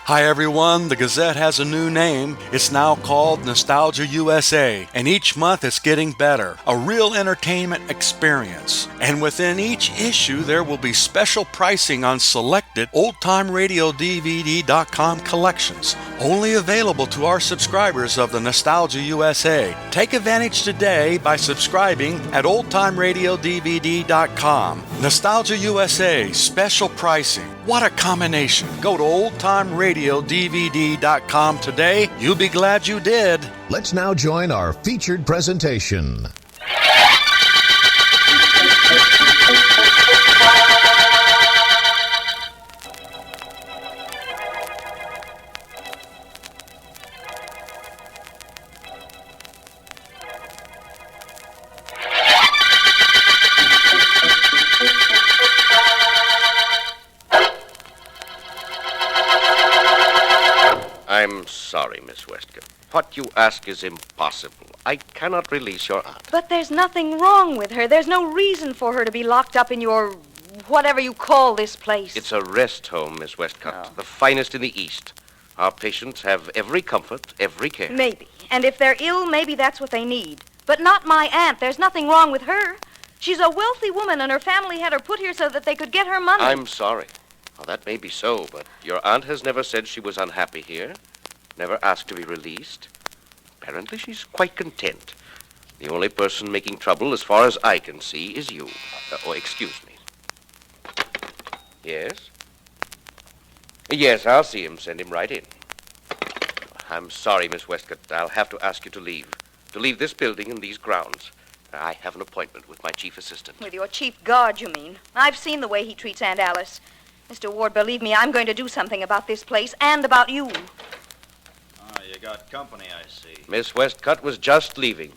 Hi everyone, the Gazette has a new name. It's now called Nostalgia USA, and each month it's getting better. A real entertainment experience. And within each issue there will be special pricing on selected oldtimeradiodvd.com collections, only available to our subscribers of the Nostalgia USA. Take advantage today by subscribing at oldtimeradiodvd.com. Nostalgia USA, special pricing. What a combination. Go to oldtimeradiodvd.com today. You'll be glad you did. Let's now join our featured presentation. I'm sorry, Miss Westcott. What you ask is impossible. I cannot release your aunt. But there's nothing wrong with her. There's no reason for her to be locked up in your whatever you call this place. It's a rest home, Miss Westcott. The finest in the East. Our patients have every comfort, every care. Maybe. And if they're ill, maybe that's what they need. But not my aunt. There's nothing wrong with her. She's a wealthy woman, and her family had her put here so that they could get her money. I'm sorry. Well, that may be so, but your aunt has never said she was unhappy here. Never asked to be released. Apparently she's quite content. The only person making trouble, as far as I can see, is you. Excuse me. Yes? Yes, I'll see him. Send him right in. I'm sorry, Miss Westcott. I'll have to ask you to leave. To leave this building and these grounds. I have an appointment with my chief assistant. With your chief guard, you mean? I've seen the way he treats Aunt Alice. Mr. Ward, believe me, I'm going to do something about this place and about you. You got company, I see. Miss Westcott was just leaving.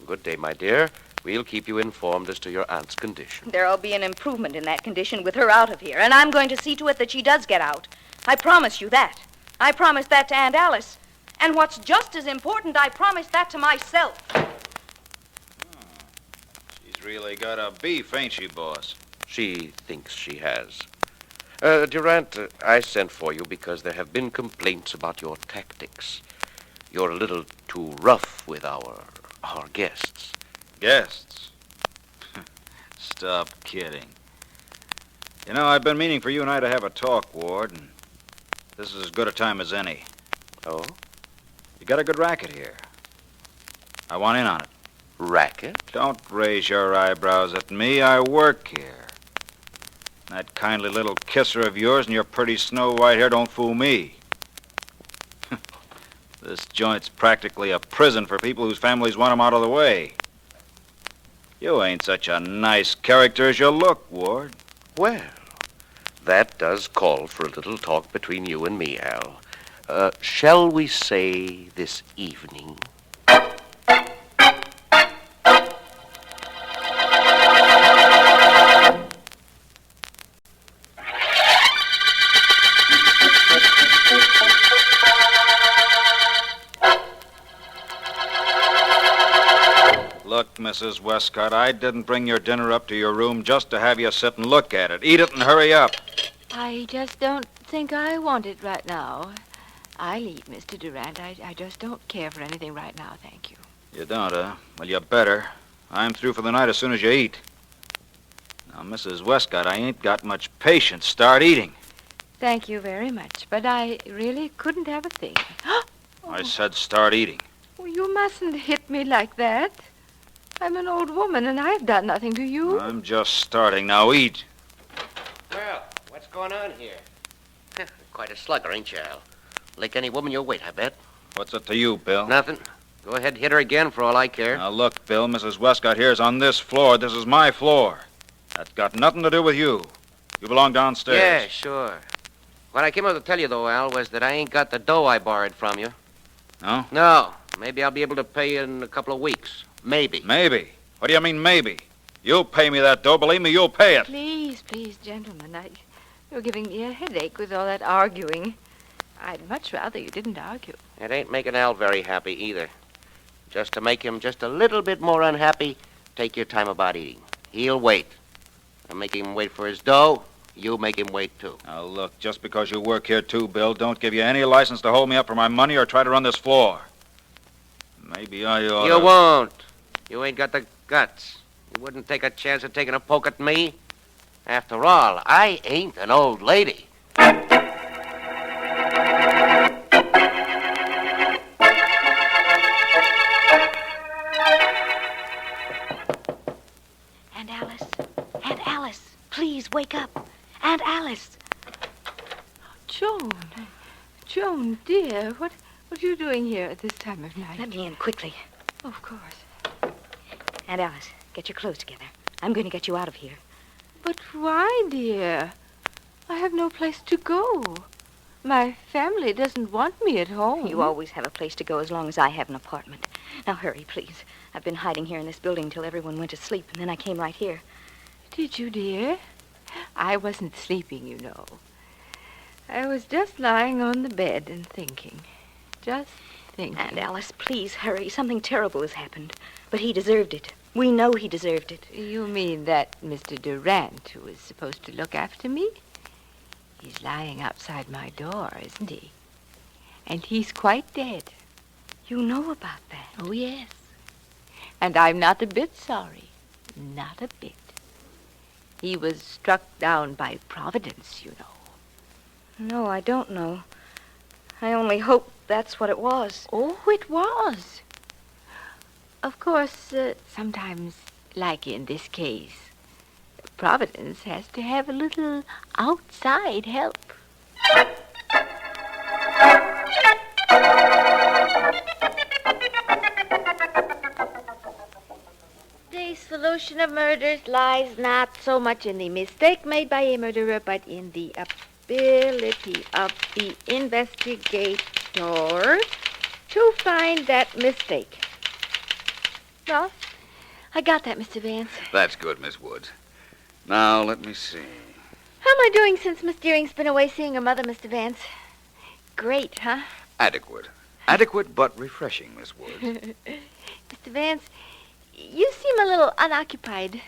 Good day, my dear. We'll keep you informed as to your aunt's condition. There'll be an improvement in that condition with her out of here, and I'm going to see to it that she does get out. I promise you that. I promised that to Aunt Alice. And what's just as important, I promised that to myself. She's really got a beef, ain't she, boss? She thinks she has. Durant, I sent for you because there have been complaints about your tactics. You're a little too rough with our guests. Guests? Stop kidding. You know, I've been meaning for you and I to have a talk, Ward, and this is as good a time as any. Oh? You got a good racket here. I want in on it. Racket? Don't raise your eyebrows at me. I work here. That kindly little kisser of yours and your pretty snow-white hair don't fool me. This joint's practically a prison for people whose families want 'em out of the way. You ain't such a nice character as you look, Ward. Well, that does call for a little talk between you and me, Al. Shall we say this evening? Look, Mrs. Westcott, I didn't bring your dinner up to your room just to have you sit and look at it. Eat it and hurry up. I just don't think I want it right now. I'll eat, Mr. Durant. I just don't care for anything right now, thank you. You don't, huh? Well, you better. I'm through for the night as soon as you eat. Now, Mrs. Westcott, I ain't got much patience. Start eating. Thank you very much, but I really couldn't have a thing. I said start eating. Oh, you mustn't hit me like that. I'm an old woman, and I've done nothing to you. I'm just starting. Now eat. Well, what's going on here? Quite a slugger, ain't you, Al? Like any woman your weight, I bet. What's it to you, Bill? Nothing. Go ahead and hit her again for all I care. Now, look, Bill, Mrs. Westcott here's on this floor. This is my floor. That's got nothing to do with you. You belong downstairs. Yeah, sure. What I came up to tell you, though, Al, was that I ain't got the dough I borrowed from you. No? No. Maybe I'll be able to pay you in a couple of weeks. Maybe. Maybe? What do you mean, maybe? You'll pay me that dough. Believe me, you'll pay it. Please, gentlemen. You're giving me a headache with all that arguing. I'd much rather you didn't argue. It ain't making Al very happy either. Just to make him just a little bit more unhappy, take your time about eating. He'll wait. And make him wait for his dough. You make him wait, too. Now, look, just because you work here, too, Bill, don't give you any license to hold me up for my money or try to run this floor. Maybe I ought You won't. You ain't got the guts. You wouldn't take a chance of taking a poke at me. After all, I ain't an old lady. Aunt Alice, please wake up. Aunt Alice. Joan, dear, what are you doing here at this time of night? Let me in quickly. Of course. Aunt Alice, get your clothes together. I'm going to get you out of here. But why, dear? I have no place to go. My family doesn't want me at home. You always have a place to go as long as I have an apartment. Now hurry, please. I've been hiding here in this building till everyone went to sleep, and then I came right here. Did you, dear? I wasn't sleeping, you know. I was just lying on the bed and thinking. Just thinking. Aunt Alice, please hurry. Something terrible has happened. But he deserved it. We know he deserved it. You mean that Mr. Durant, who is supposed to look after me? He's lying outside my door, isn't he? And he's quite dead. You know about that? Oh, yes. And I'm not a bit sorry. Not a bit. He was struck down by Providence, you know. No, I don't know. I only hope that's what it was. Oh, it was. Of course, sometimes, like in this case, Providence has to have a little outside help. The solution of murders lies not so much in the mistake made by a murderer, but in the ability of the investigator to find that mistake. Well, I got that, Mr. Vance. That's good, Miss Woods. Now, let me see. How am I doing since Miss Deering's been away seeing her mother, Mr. Vance? Great, huh? Adequate. Adequate but refreshing, Miss Woods. Mr. Vance, you seem a little unoccupied.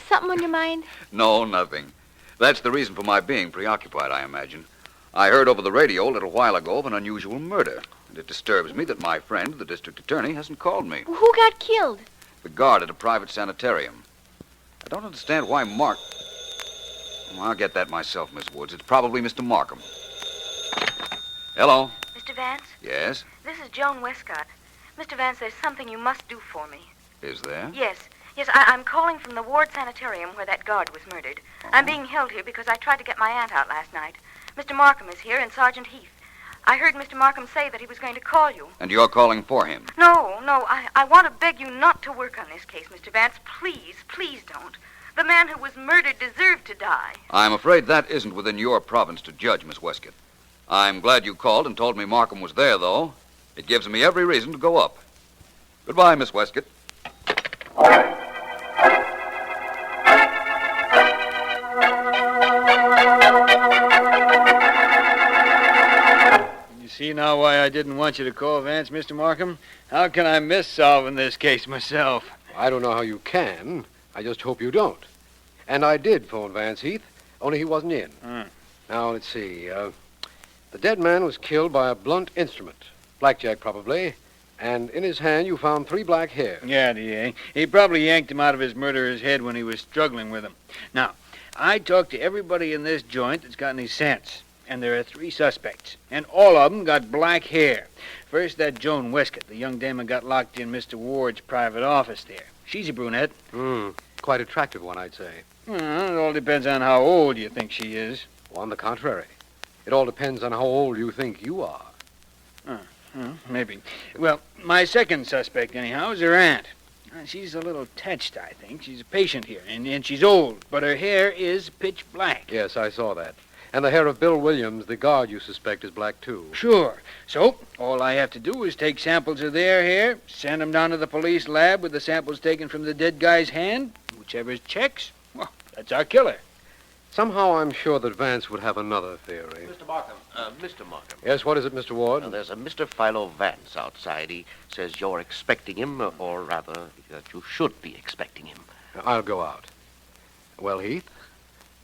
Something on your mind? No, nothing. That's the reason for my being preoccupied, I imagine. I heard over the radio a little while ago of an unusual murder, and it disturbs me that my friend, the district attorney, hasn't called me. Who got killed? The guard at a private sanitarium. I don't understand why Mark... Well, I'll get that myself, Miss Woods. It's probably Mr. Markham. Hello? Mr. Vance, Yes? this is Joan Westcott. Mr. Vance, there's something you must do for me. Is there? Yes, I'm calling from the Ward Sanitarium where that guard was murdered. I'm being held here because I tried to get my aunt out last night. Mr. Markham is here and Sergeant Heath. I heard Mr. Markham say that he was going to call you. And you're calling for him? No, I want to beg you not to work on this case, Mr. Vance. Please don't. The man who was murdered deserved to die. I'm afraid that isn't within your province to judge, Miss Westcott. I'm glad you called and told me Markham was there, though. It gives me every reason to go up. Goodbye, Miss Westcott. You see now why I didn't want you to call Vance, Mr. Markham? How can I miss solving this case myself? I don't know how you can. I just hope you don't. And I did phone Vance Heath, only he wasn't in. Now, let's see. The dead man was killed by a blunt instrument. Blackjack, probably. And in his hand, you found 3 black hairs. Yeah, D.A. He probably yanked him out of his murderer's head when he was struggling with him. Now, I talked to everybody in this joint that's got any sense. And there are 3 suspects. And all of them got black hair. First, that Joan Westcott, the young dame who got locked in Mr. Ward's private office there. She's a brunette. Quite attractive one, I'd say. Well, it all depends on how old you think she is. Well, on the contrary. It all depends on how old you think you are. Maybe. Well, my second suspect, anyhow, is her aunt. She's a little touched, I think. She's a patient here, and she's old, but her hair is pitch black. Yes, I saw that. And the hair of Bill Williams, the guard you suspect, is black, too. Sure. So, all I have to do is take samples of their hair, send them down to the police lab with the samples taken from the dead guy's hand. Whichever checks, well, that's our killer. Somehow I'm sure that Vance would have another theory. Mr. Markham. Mr. Markham. Yes, what is it, Mr. Ward? There's a Mr. Philo Vance outside. He says you're expecting him, or rather, that you should be expecting him. I'll go out. Well, Heath,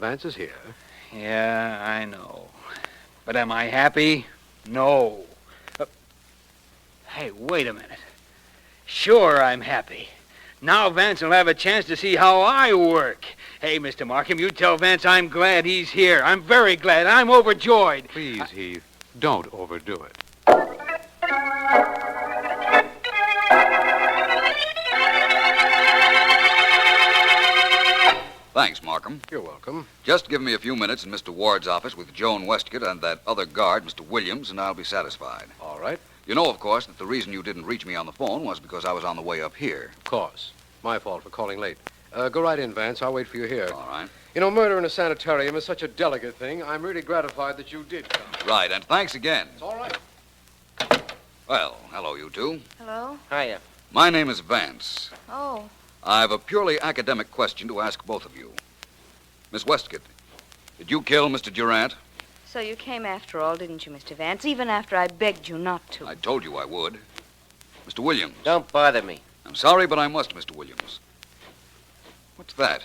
Vance is here. Yeah, I know. But am I happy? No. Hey, wait a minute. Sure, I'm happy. Now Vance will have a chance to see how I work. Hey, Mr. Markham, you tell Vance I'm glad he's here. I'm very glad. I'm overjoyed. Please, Heath, don't overdo it. Thanks, Markham. You're welcome. Just give me a few minutes in Mr. Ward's office with Joan Westcott and that other guard, Mr. Williams, and I'll be satisfied. All right. You know, of course, that the reason you didn't reach me on the phone was because I was on the way up here. Of course. My fault for calling late. Go right in, Vance. I'll wait for you here. All right. You know, murder in a sanitarium is such a delicate thing. I'm really gratified that you did come. Right, and thanks again. It's all right. Well, hello, you two. Hello? Hiya. My name is Vance. Oh. I've a purely academic question to ask both of you. Miss Westcott, did you kill Mr. Durant? So you came after all, didn't you, Mr. Vance? Even after I begged you not to. I told you I would. Mr. Williams. Don't bother me. I'm sorry, but I must, Mr. Williams. What's that?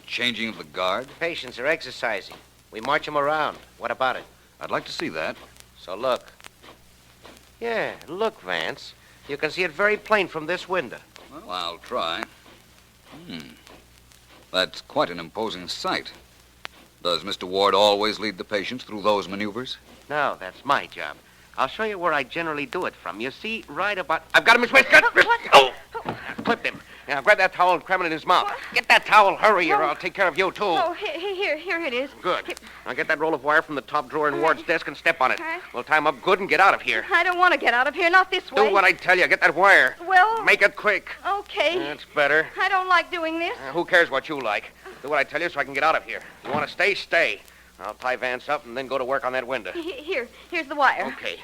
Changing of the guard? Patients are exercising. We march them around. What about it? I'd like to see that. So look. Yeah, look, Vance. You can see it very plain from this window. Well, I'll try. That's quite an imposing sight. Does Mr. Ward always lead the patients through those maneuvers? No, that's my job. I'll show you where I generally do it from. You see, right about... I've got him, Miss Westcott! What? Oh! Clipped him. Now, grab that towel and cram it in his mouth. What? Get that towel, hurry, or I'll take care of you, too. Oh, here it is. Good. Now get that roll of wire from the top drawer in Ward's desk and step on it. All right. We'll tie him up good and get out of here. I don't want to get out of here, not this way. Do what I tell you. Get that wire. Well... Make it quick. Okay. That's better. I don't like doing this. Who cares what you like? Do what I tell you so I can get out of here. You want to stay, stay. I'll tie Vance up and then go to work on that window. Here's the wire. Okay.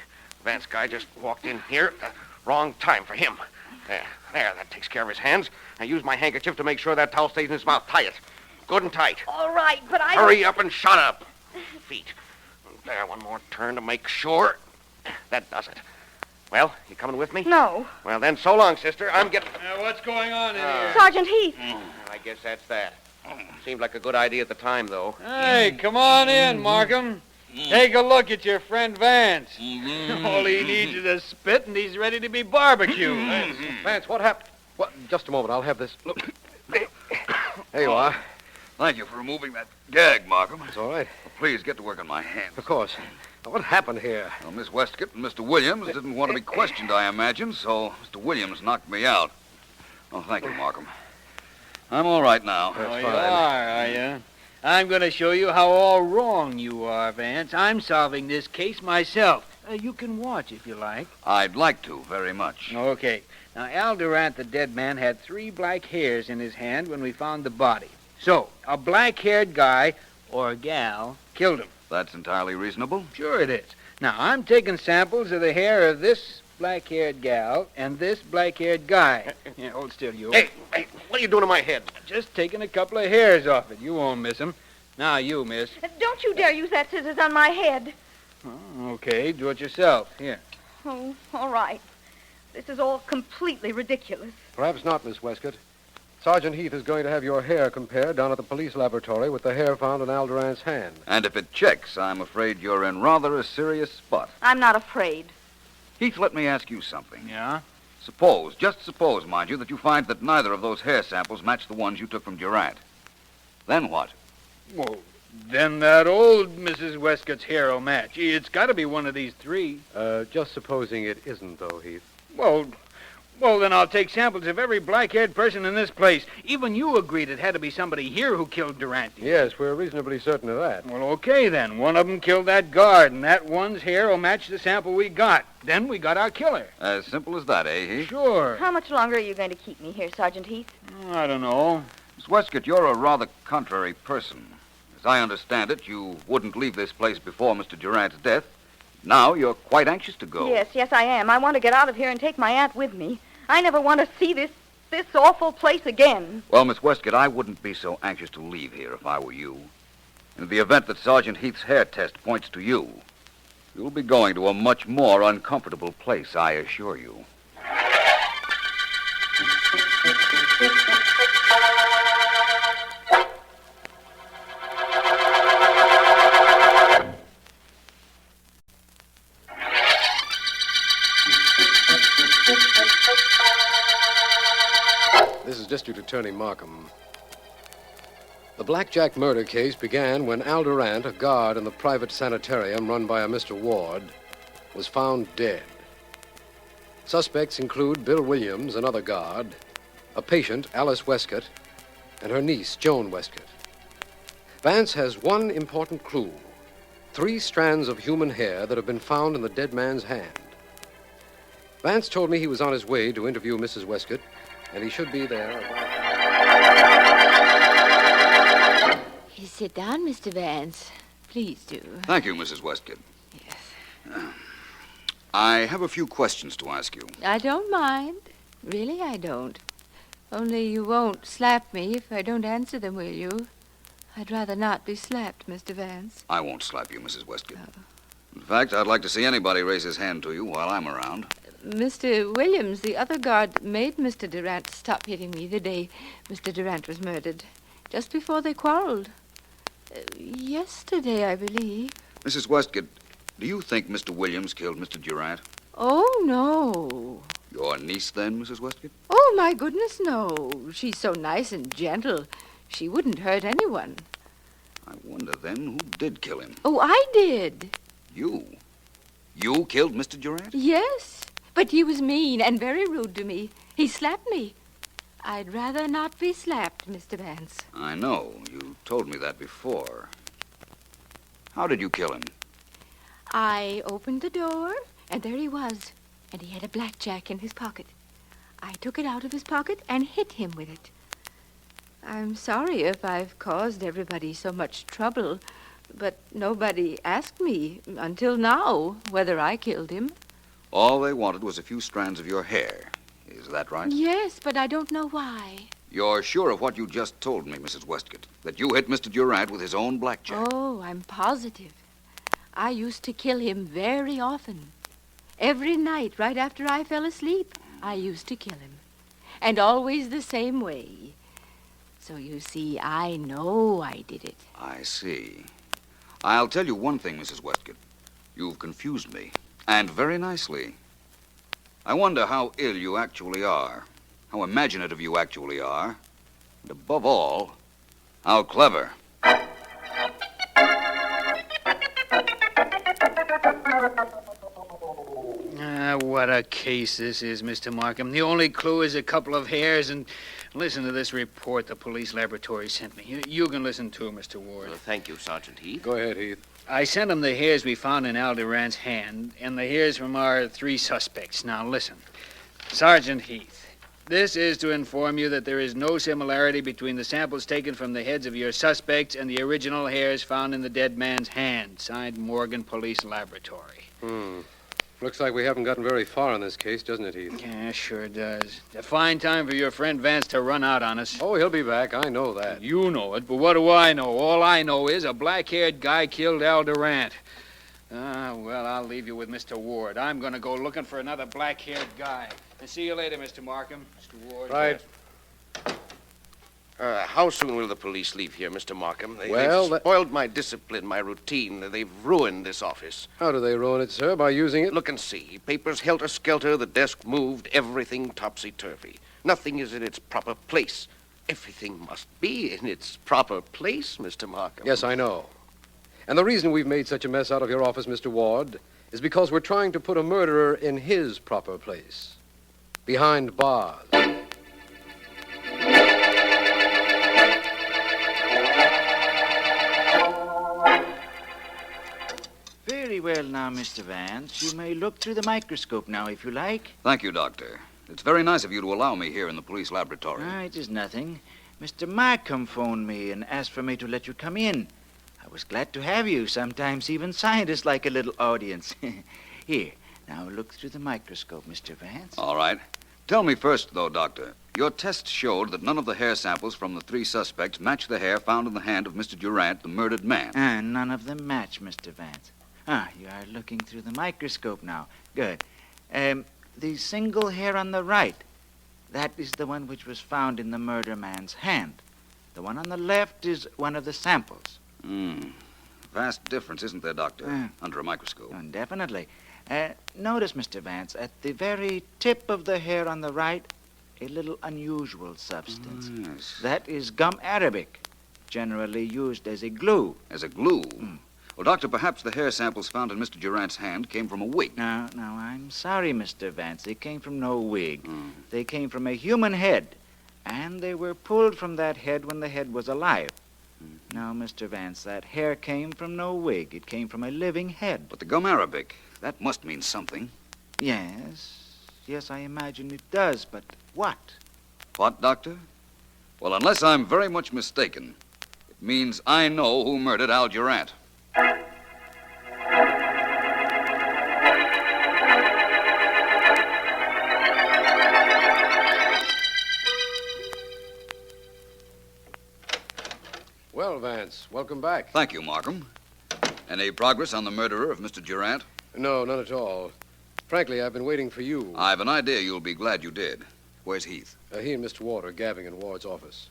Vance guy just walked in here. Wrong time for him. There, that takes care of his hands. I use my handkerchief to make sure that towel stays in his mouth. Tie it. Good and tight. All right, but I Hurry up and shut up. Feet. There, one more turn to make sure. That does it. Well, you coming with me? No. Well, then, so long, sister. I'm getting... What's going on in here? Sergeant Heath. I guess that's that. Seemed like a good idea at the time, though. Hey, come on in, Markham. Take a look at your friend Vance. All he needs is a spit, and he's ready to be barbecued. Vance, what happened? What? Just a moment. I'll have this. Look. There you are. Thank you for removing that gag, Markham. It's all right. Please get to work on my hands. Of course. Now, what happened here? Well, Miss Westcott and Mr. Williams didn't want to be questioned, I imagine, so Mr. Williams knocked me out. Oh, thank you, Markham. I'm all right now. Oh, you fine. are you? I'm going to show you how all wrong you are, Vance. I'm solving this case myself. You can watch if you like. I'd like to, very much. Okay. Now, Al Durant, the dead man, had 3 black hairs in his hand when we found the body. So, a black-haired guy, or gal, killed him. That's entirely reasonable. Sure it is. Now, I'm taking samples of the hair of this black-haired gal and this black-haired guy. Yeah, hold still, you. Hey, what are you doing to my head? Just taking a couple of hairs off it. You won't miss 'em. Now, you, miss. Don't you dare use that scissors on my head. Oh, okay, do it yourself. Here. Oh, all right. This is all completely ridiculous. Perhaps not, Miss Westcott. Sergeant Heath is going to have your hair compared down at the police laboratory with the hair found in Al Durant's hand. And if it checks, I'm afraid you're in rather a serious spot. I'm not afraid. Heath, let me ask you something. Yeah? Suppose, just suppose, mind you, that you find that neither of those hair samples match the ones you took from Durant. Then what? Well, then that old Mrs. Westcott's hair will match. It's got to be one of these 3. Just supposing it isn't, though, Heath. Well, then I'll take samples of every black-haired person in this place. Even you agreed it had to be somebody here who killed Durant. Yes, we're reasonably certain of that. Well, okay, then. One of them killed that guard, and that one's hair will match the sample we got. Then we got our killer. As simple as that, eh, Heath? Sure. How much longer are you going to keep me here, Sergeant Heath? I don't know. Miss Westcott, you're a rather contrary person. As I understand it, you wouldn't leave this place before Mr. Durant's death. Now you're quite anxious to go. Yes, I am. I want to get out of here and take my aunt with me. I never want to see this awful place again. Well, Miss Westcott, I wouldn't be so anxious to leave here if I were you. In the event that Sergeant Heath's hair test points to you, you'll be going to a much more uncomfortable place, I assure you. District Attorney Markham. The Blackjack murder case began when Al Durant, a guard in the private sanitarium run by a Mr. Ward, was found dead. Suspects include Bill Williams, another guard, a patient, Alice Westcott, and her niece, Joan Westcott. Vance has one important clue: 3 strands of human hair that have been found in the dead man's hand. Vance told me he was on his way to interview Mrs. Westcott, and he should be there. Sit down, Mr. Vance. Please do. Thank you, Mrs. Westcott. Yes. I have a few questions to ask you. I don't mind. Really, I don't. Only you won't slap me if I don't answer them, will you? I'd rather not be slapped, Mr. Vance. I won't slap you, Mrs. Westcott. In fact, I'd like to see anybody raise his hand to you while I'm around. Mr. Williams, the other guard, made Mr. Durant stop hitting me the day Mr. Durant was murdered, just before they quarreled. Yesterday, I believe. Mrs. Westcott, do you think Mr. Williams killed Mr. Durant? Oh, no. Your niece, then, Mrs. Westcott? Oh, my goodness, no. She's so nice and gentle. She wouldn't hurt anyone. I wonder, then, who did kill him? Oh, I did. You? You killed Mr. Durant? Yes, but he was mean and very rude to me. He slapped me. I'd rather not be slapped, Mr. Vance. I know. You told me that before. How did you kill him? I opened the door, and there he was. And he had a blackjack in his pocket. I took it out of his pocket and hit him with it. I'm sorry if I've caused everybody so much trouble, but nobody asked me until now whether I killed him. All they wanted was a few strands of your hair. Is that right? Yes, but I don't know why. You're sure of what you just told me, Mrs. Westcott, that you hit Mr. Durant with his own blackjack? Oh, I'm positive. I used to kill him very often. Every night, right after I fell asleep, I used to kill him. And always the same way. So you see, I know I did it. I see. I'll tell you one thing, Mrs. Westcott. You've confused me, and very nicely. I wonder how ill you actually are, how imaginative you actually are, and above all, how clever. What a case this is, Mr. Markham. The only clue is a couple of hairs, and listen to this report the police laboratory sent me. You can listen too, Mr. Ward. Well, thank you, Sergeant Heath. Go ahead, Heath. I sent him the hairs we found in Al Durant's hand, and the hairs from our 3 suspects. Now, listen. Sergeant Heath, this is to inform you that there is no similarity between the samples taken from the heads of your suspects and the original hairs found in the dead man's hand. Signed, Morgan Police Laboratory. Looks like we haven't gotten very far in this case, doesn't it, Heath? Yeah, sure does. A fine time for your friend Vance to run out on us. Oh, he'll be back. I know that. You know it, but what do I know? All I know is a black-haired guy killed Al Durant. Well, I'll leave you with Mr. Ward. I'm going to go looking for another black-haired guy. And see you later, Mr. Markham. Mr. Ward. Right. How soon will the police leave here, Mr. Markham? Well, they've spoiled my discipline, my routine. They've ruined this office. How do they ruin it, sir? By using it? Look and see. Papers helter-skelter, the desk moved, everything topsy-turvy. Nothing is in its proper place. Everything must be in its proper place, Mr. Markham. Yes, I know. And the reason we've made such a mess out of your office, Mr. Ward, is because we're trying to put a murderer in his proper place. Behind bars. Very well now, Mr. Vance. You may look through the microscope now, if you like. Thank you, Doctor. It's very nice of you to allow me here in the police laboratory. It is nothing. Mr. Markham phoned me and asked for me to let you come in. I was glad to have you. Sometimes even scientists like a little audience. Here, now look through the microscope, Mr. Vance. All right. Tell me first, though, Doctor. Your test showed that none of the hair samples from the 3 suspects match the hair found in the hand of Mr. Durant, the murdered man. None of them match, Mr. Vance. You are looking through the microscope now. Good. The single hair on the right, that is the one which was found in the murder man's hand. The one on the left is one of the samples. Vast difference, isn't there, Doctor? Under a microscope. Definitely. Notice, Mr. Vance, at the very tip of the hair on the right a little unusual substance. Yes. That is gum arabic, generally used as a glue. As a glue? Well, Doctor, perhaps the hair samples found in Mr. Durant's hand came from a wig. Now, I'm sorry, Mr. Vance. They came from no wig. They came from a human head, and they were pulled from that head when the head was alive. Now, Mr. Vance, that hair came from no wig. It came from a living head. But the gum arabic, that must mean something. Yes, I imagine it does, but what? What, Doctor? Well, unless I'm very much mistaken, it means I know who murdered Al Durant. Well, Vance, welcome back. Thank you, Markham. Any progress on the murderer of Mr. Durant? No, none at all. Frankly, I've been waiting for you. I've an idea you'll be glad you did. Where's Heath? He and Mr. Ward are gabbing in Ward's office.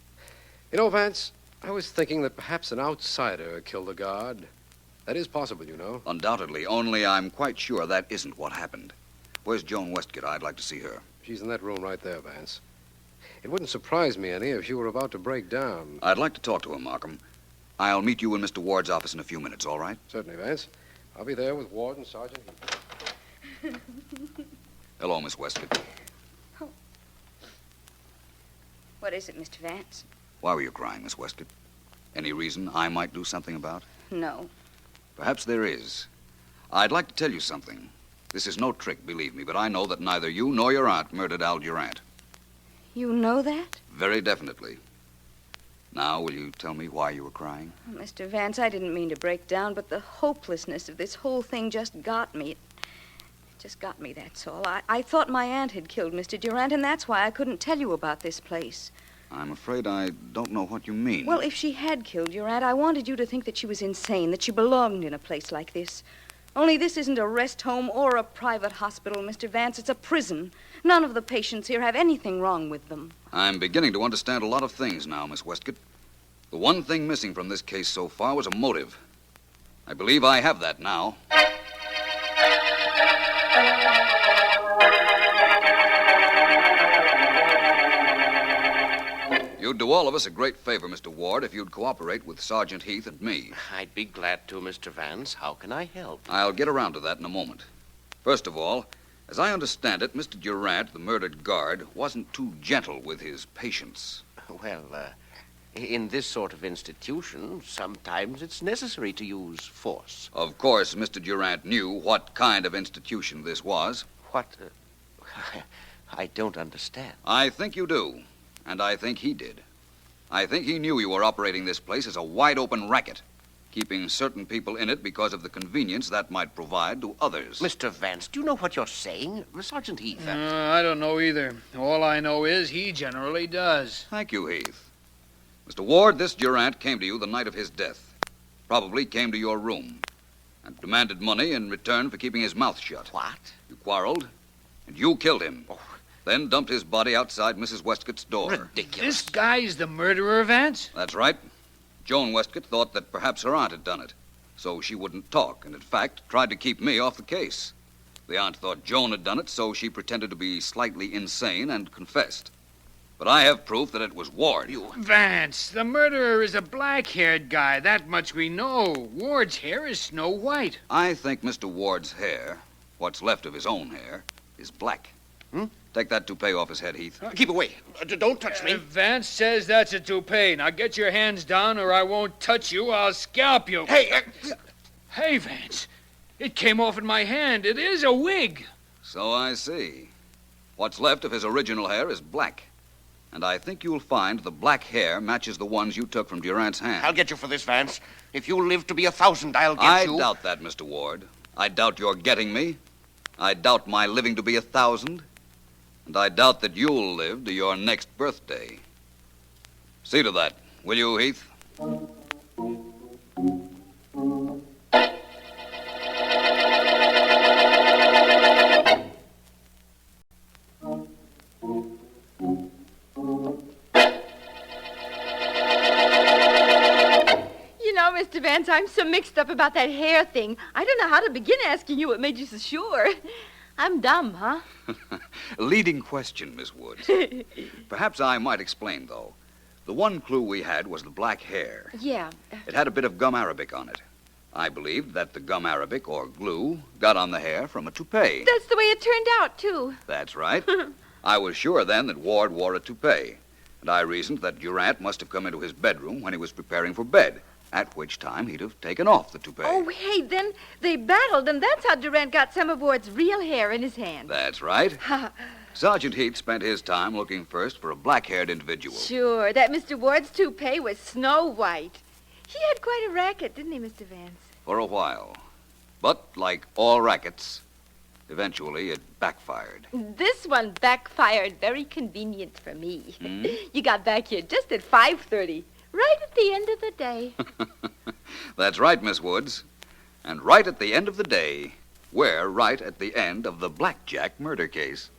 You know, Vance, I was thinking that perhaps an outsider killed the guard. That is possible, you know. Undoubtedly, only I'm quite sure that isn't what happened. Where's Joan Westcott? I'd like to see her. She's in that room right there, Vance. It wouldn't surprise me any if she were about to break down. I'd like to talk to her, Markham. I'll meet you in Mr. Ward's office in a few minutes, all right? Certainly, Vance. I'll be there with Ward and Sergeant Heath. Hello, Miss Westcott. What is it, Mr. Vance? Why were you crying, Miss Westcott? Any reason I might do something about? No. Perhaps there is. I'd like to tell you something. This is no trick, believe me, but I know that neither you nor your aunt murdered Al Durant. You know that? Very definitely. Now, will you tell me why you were crying? Oh, Mr. Vance, I didn't mean to break down, but the hopelessness of this whole thing just got me. It just got me, that's all. I thought my aunt had killed Mr. Durant, and that's why I couldn't tell you about this place. I'm afraid I don't know what you mean. Well, if she had killed Durant, I wanted you to think that she was insane, that she belonged in a place like this. Only this isn't a rest home or a private hospital, Mr. Vance. It's a prison. None of the patients here have anything wrong with them. I'm beginning to understand a lot of things now, Miss Westcott. The one thing missing from this case so far was a motive. I believe I have that now. You'd do all of us a great favor, Mr. Ward, if you'd cooperate with Sergeant Heath and me. I'd be glad to, Mr. Vance. How can I help? I'll get around to that in a moment. First of all, as I understand it, Mr. Durant, the murdered guard, wasn't too gentle with his patients. Well, in this sort of institution, sometimes it's necessary to use force. Of course, Mr. Durant knew what kind of institution this was. What? I don't understand. I think you do, and I think he did. I think he knew you were operating this place as a wide-open racket, keeping certain people in it because of the convenience that might provide to others. Mr. Vance, do you know what you're saying? Sergeant Heath. I don't know either. All I know is he generally does. Thank you, Heath. Mr. Ward, this Durant came to you the night of his death. Probably came to your room and demanded money in return for keeping his mouth shut. What? You quarreled, and you killed him. Oh. Then dumped his body outside Mrs. Westcott's door. Ridiculous. This guy's the murderer, Vance? That's right. Joan Westcott thought that perhaps her aunt had done it, so she wouldn't talk, and in fact tried to keep me off the case. The aunt thought Joan had done it, so she pretended to be slightly insane and confessed. But I have proof that it was Ward. Vance, the murderer is a black-haired guy. That much we know. Ward's hair is snow white. I think Mr. Ward's hair, what's left of his own hair, is black. Take that toupee off his head, Heath. Keep away. Don't touch me. Vance says that's a toupee. Now get your hands down or I won't touch you. I'll scalp you. Hey! Hey, Vance. It came off in my hand. It is a wig. So I see. What's left of his original hair is black. And I think you'll find the black hair matches the ones you took from Durant's hand. I'll get you for this, Vance. If you live to be 1,000, I'll get you. I doubt that, Mr. Ward. I doubt your getting me. I doubt my living to be 1,000. And I doubt that you'll live to your next birthday. See to that, will you, Heath? Mr. Vance, I'm so mixed up about that hair thing. I don't know how to begin asking you what made you so sure. I'm dumb, huh? Leading question, Miss Woods. Perhaps I might explain, though. The one clue we had was the black hair. Yeah. It had a bit of gum arabic on it. I believed that the gum arabic, or glue, got on the hair from a toupee. That's the way it turned out, too. That's right. I was sure then that Ward wore a toupee, and I reasoned that Durant must have come into his bedroom when he was preparing for bed, at which time he'd have taken off the toupee. Oh, hey, then they battled, and that's how Durant got some of Ward's real hair in his hand. That's right. Sergeant Heath spent his time looking first for a black-haired individual. Sure, that Mr. Ward's toupee was snow white. He had quite a racket, didn't he, Mr. Vance? For a while. But, like all rackets, eventually it backfired. This one backfired very convenient for me. You got back here just at 5:30, right at the end of the day. That's right, Miss Woods. And right at the end of the day, we're right at the end of the Blackjack murder case.